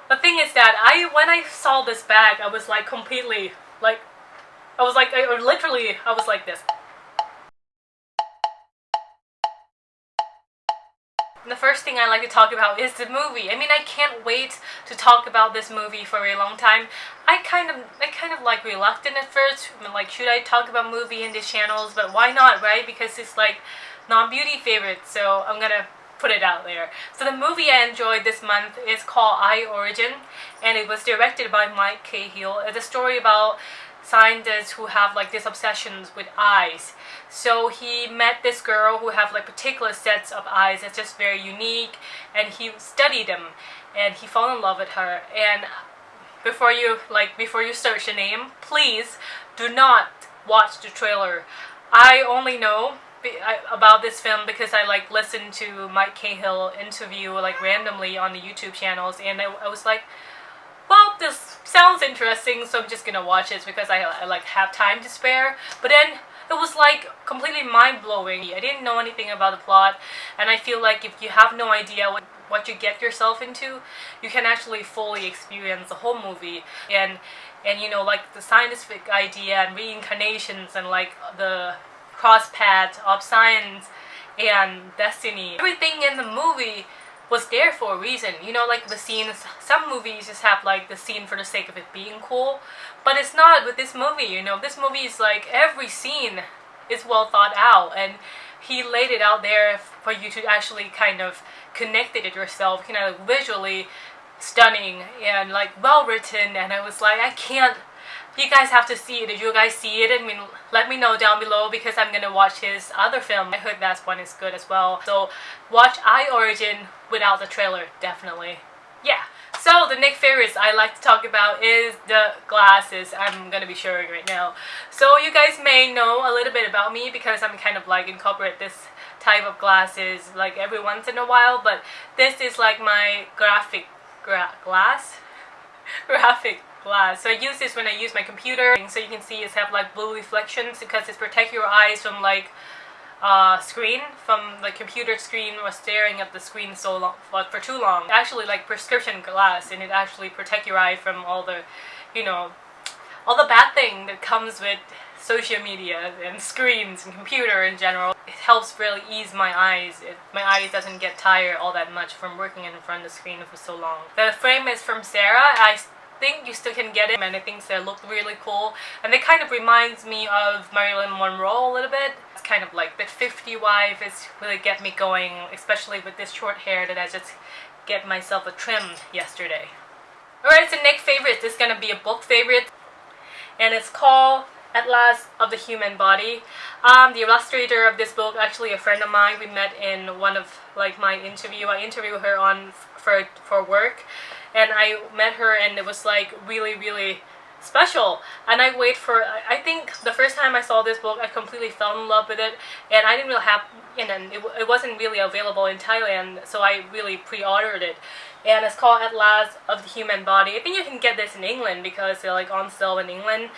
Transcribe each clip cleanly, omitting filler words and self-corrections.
The thing is that when I saw this bag, I was like completely like, I was like, I was like this. The first thing I like to talk about is the movie. I mean, I can't wait to talk about this movie for a very long time. I kind of like reluctant at first. I mean, like, should I talk about movie in these channels? But why not, right? Because it's like non-beauty favorites, so I'm gonna put it out there. So the movie I enjoyed this month is called I, Origin, and it was directed by Mike Cahill. It's a story about scientists who have like these obsessions with eyes. So he met this girl who have like particular sets of eyes that's just very unique, and he studied them and he fell in love with her. And before you search the name, please do not watch the trailer. I only know about this film because I like listened to Mike Cahill interview like randomly on the YouTube channels, and I was like, well, this sounds interesting, so I'm just gonna watch it because I like have time to spare. But then it was like completely mind-blowing. I didn't know anything about the plot, and I feel like if you have no idea what you get yourself into, you can actually fully experience the whole movie. And you know, like the scientific idea and reincarnations and like the cross paths of science and destiny. Everything in the movie was there for a reason. You know, like the scenes, some movies just have like the scene for the sake of it being cool, but it's not with this movie. You know, this movie is like every scene is well thought out, and he laid it out there for you to actually kind of connect it yourself, you know, visually stunning and like well written. And I was like, I can't, you guys have to see it. Did you guys see it? I mean, let me know down below because I'm gonna watch his other film. I heard that one is good as well. So watch I, Origin without the trailer, definitely. Yeah. So the next favorites I like to talk about is the glasses I'm gonna be showing right now. So you guys may know a little bit about me because I'm kind of like incorporate this type of glasses like every once in a while, but this is like my graphic glass. So I use this when I use my computer, so you can see it's have like blue reflections because it's protect your eyes from like screen, from the computer screen or staring at the screen so long for too long. Actually like prescription glass, and it actually protect your eye from all the, you know, all the bad thing that comes with social media and screens and computer in general. It helps really ease my eyes. My eyes doesn't get tired all that much from working in front of the screen for so long. The frame is from Sarah. I think you still can get it, and I think they look really cool, and it kind of reminds me of Marilyn Monroe a little bit. It's kind of like the 50 wife is really get me going, especially with this short hair that I just get myself a trim yesterday. Alright, so next favorite is gonna be a book favorite, and it's called Atlas of the Human Body. The illustrator of this book, actually a friend of mine. We met in one of like my interview. I interviewed her on for work, and I met her, and it was like really special. And I think the first time I saw this book, I completely fell in love with it, and I didn't really have, and it wasn't really available in Thailand, so I really pre-ordered it. And it's called Atlas of the Human Body. I think you can get this in England because they're like on sale in England,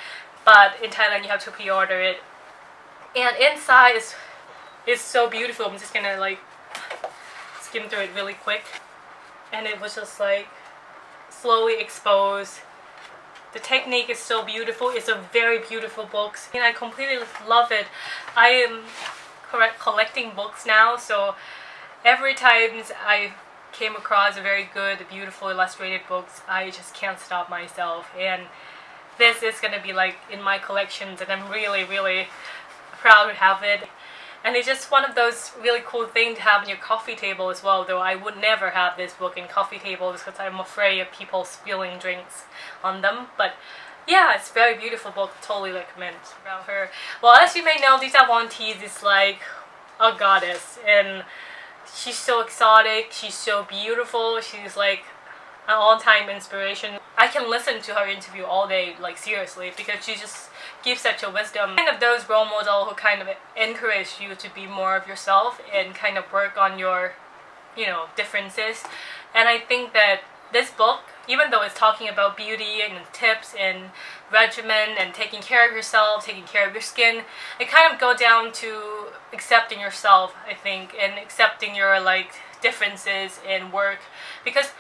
but in Thailand you have to pre-order it. And inside is so beautiful. I'm just gonna like skim through it really quick, and it was just like slowly exposed. The technique is so beautiful. It's a very beautiful book, and I completely love it. I am collecting books now, so every time I came across a very good, beautiful illustrated books, I just can't stop myself. And this is gonna be like in my collections, and I'm really proud to have it. And it's just one of those really cool things to have on your coffee table as well, though I would never have this book in coffee tables because I'm afraid of people spilling drinks on them. But yeah, it's a very beautiful book. Totally recommend about her. Well, as you may know, Dita Von Teese is like a goddess, and she's so exotic, she's so beautiful, she's like an all-time inspiration. I can listen to her interview all day, like seriously, because she just gives such a wisdom. Kind of those role models who kind of encourage you to be more of yourself and kind of work on your, you know, differences. And I think that this book, even though it's talking about beauty and tips and regimen and taking care of yourself, taking care of your skin, it kind of go down to accepting yourself, I think, and accepting your like differences in work. Because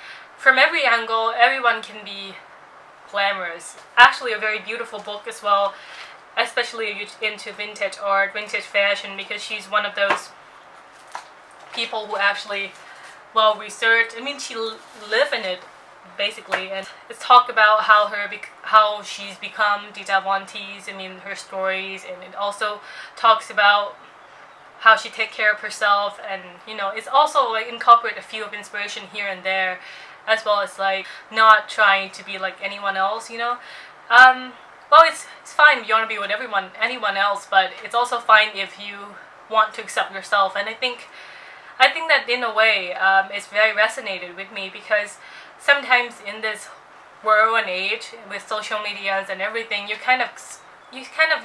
from every angle, everyone can be glamorous. Actually, a very beautiful book as well, especially if you're into vintage art, vintage fashion, because she's one of those people who actually well researched. I mean, she lived in it basically, and it's talk about how she's become Dita Von Teese. I mean, her stories, and it also talks about how she take care of herself, and you know, it's also like incorporate a few of inspiration here and there, as well as like not trying to be like anyone else, you know. Well, it's fine if you want to be with anyone else, but it's also fine if you want to accept yourself. And I think that in a way, it's very resonated with me, because sometimes in this world and age with social medias and everything, you kind of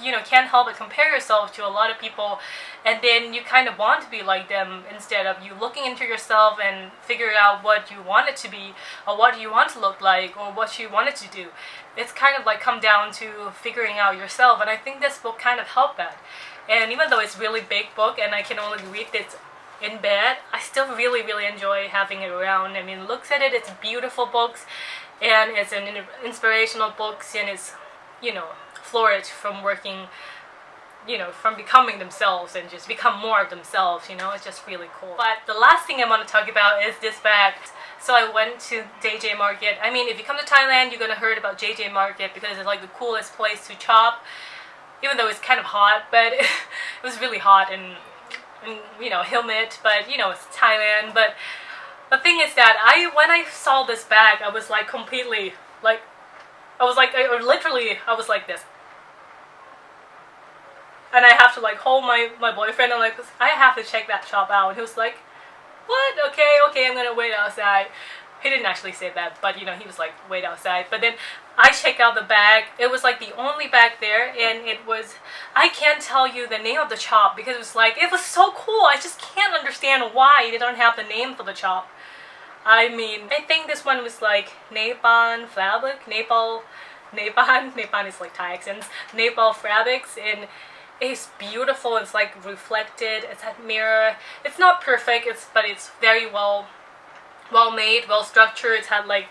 you know can't help but compare yourself to a lot of people, and then you kind of want to be like them, instead of you looking into yourself and figure out what you want it to be, or what you want to look like, or what you want it to do. It's kind of like come down to figuring out yourself, and I think this book kind of helped that. And even though it's a really big book and I can only read it in bed, I still really enjoy having it around. I mean, looks at it, it's beautiful books, and it's an inspirational books, and it's, you know, flourished from working, you know, from becoming themselves and just become more of themselves, you know. It's just really cool. But the last thing I want to talk about is this bag. So I went to JJ Market. I mean, if you come to Thailand, you're gonna heard about JJ Market because it's like the coolest place to shop, even though it's kind of hot. But it was really hot and you know, humid, but you know, it's Thailand. But the thing is that when I saw this bag, I was like completely like, I was like like this, and I have to like hold my boyfriend and like, I have to check that shop out, and he was like, what? Okay, I'm gonna wait outside. He didn't actually say that, but you know, he was like, wait outside. But then I checked out the bag. It was like the only bag there, and it was, I can't tell you the name of the shop because it was like, it was so cool. I just can't understand why they don't have the name for the shop. I mean, I think this one was like Nepal Fabric, Nepal is like Thai accents, Nepal Fabrics, and it's beautiful. It's like reflected. It's a mirror. It's not perfect. But it's very well made, well structured. It's had like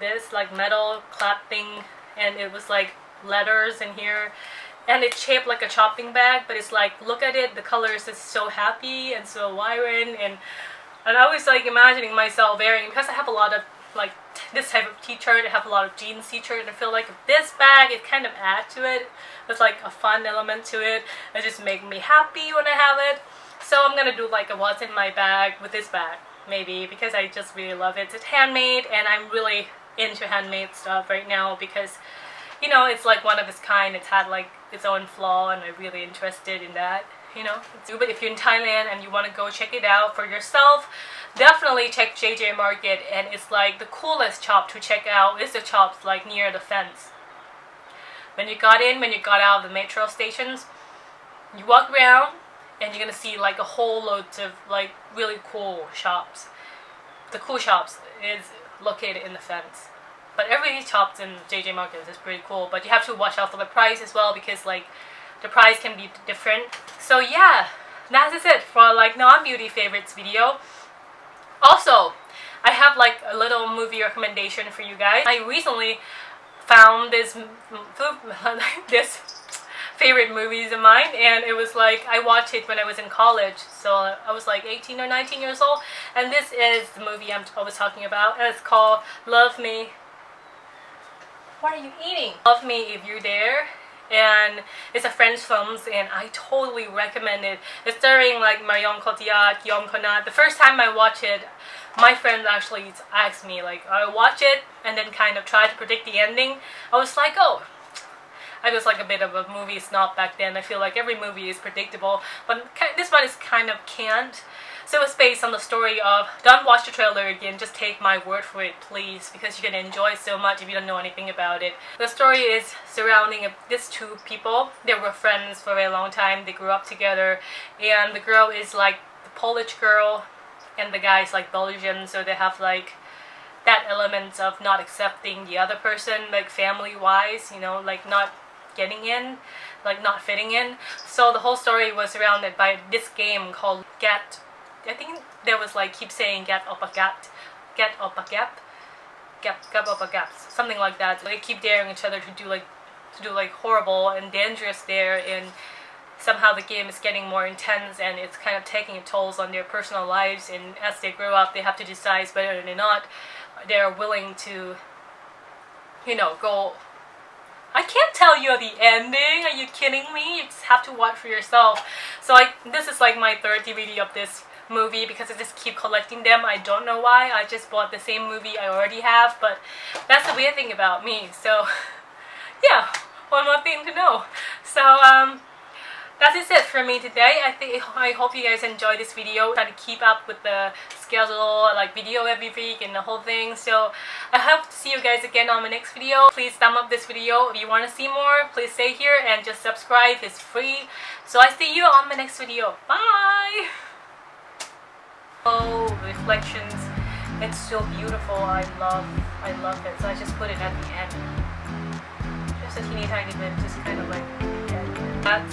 this, like metal clapping, and it was like letters in here, and it's shaped like a shopping bag. But it's like, look at it. The colors is so happy and so vibrant, and I was like imagining myself wearing, because I have a lot of like this type of t-shirt, I have a lot of jeans t-shirt, and I feel like this bag, it kind of adds to it. It's like a fun element to it. It just makes me happy when I have it. So I'm gonna do like a what's in my bag with this bag, maybe, because I just really love it. It's handmade, and I'm really into handmade stuff right now because, you know, it's like one of its kind. It's had like its own flaw, and I'm really interested in that, you know. But if you're in Thailand and you want to go check it out for yourself, definitely check JJ Market. And it's like the coolest shop to check out is the shops like near the fence. When you got out of the metro stations, you walk around and you're gonna see like a whole load of like really cool shops. The cool shops is located in the fence. But every shop in JJ Market is pretty cool, but you have to watch out for the price as well, because like the price can be different. So yeah, that is it for like non-beauty favorites video. Also, I have like a little movie recommendation for you guys. I recently found this favorite movies of mine, and it was like, I watched it when I was in college, so I was like 18 or 19 years old, and this is the movie I was talking about, and it's called Love Me. What are you eating? Love Me If You're There. And it's a French film, and I totally recommend it. It's starring like Marion Cotillard, Guillaume Conat. The first time I watched it, my friends actually asked me, like, I watch it and then kind of try to predict the ending. I was like, oh, I was like a bit of a movie snob back then. I feel like every movie is predictable, but this one is kind of can't. So it's based on the story of, don't watch the trailer again, just take my word for it please, because you're gonna enjoy it so much if you don't know anything about it. The story is surrounding these two people. They were friends for a very long time, they grew up together, and the girl is like the Polish girl and the guy is like Belgian, so they have like that element of not accepting the other person, like family wise, you know, like not getting in, like not fitting in. So the whole story was surrounded by this game called Get. I think there was like keep saying get up a gat get or bagap, gap or bagaps, something like that. They keep daring each other to do like horrible and dangerous there, and somehow the game is getting more intense and it's kind of taking a toll on their personal lives, and as they grow up they have to decide whether or not they're willing to, you know, go. I can't tell you the ending, are you kidding me? You just have to watch for yourself. So this is like my third DVD of this movie because I just keep collecting them. I don't know why, I just bought the same movie I already have, but that's the weird thing about me. So yeah, one more thing to know. So that is it for me today. I hope you guys enjoyed this video. Try to keep up with the schedule, like video every week and the whole thing. So I hope to see you guys again on my next video. Please thumb up this video if you want to see more. Please stay here and just subscribe. It's free. So I see you on my next video. Bye. Oh, reflections. It's so beautiful. I love it. So I just put it at the end. Just a teeny tiny bit, just kind of like that's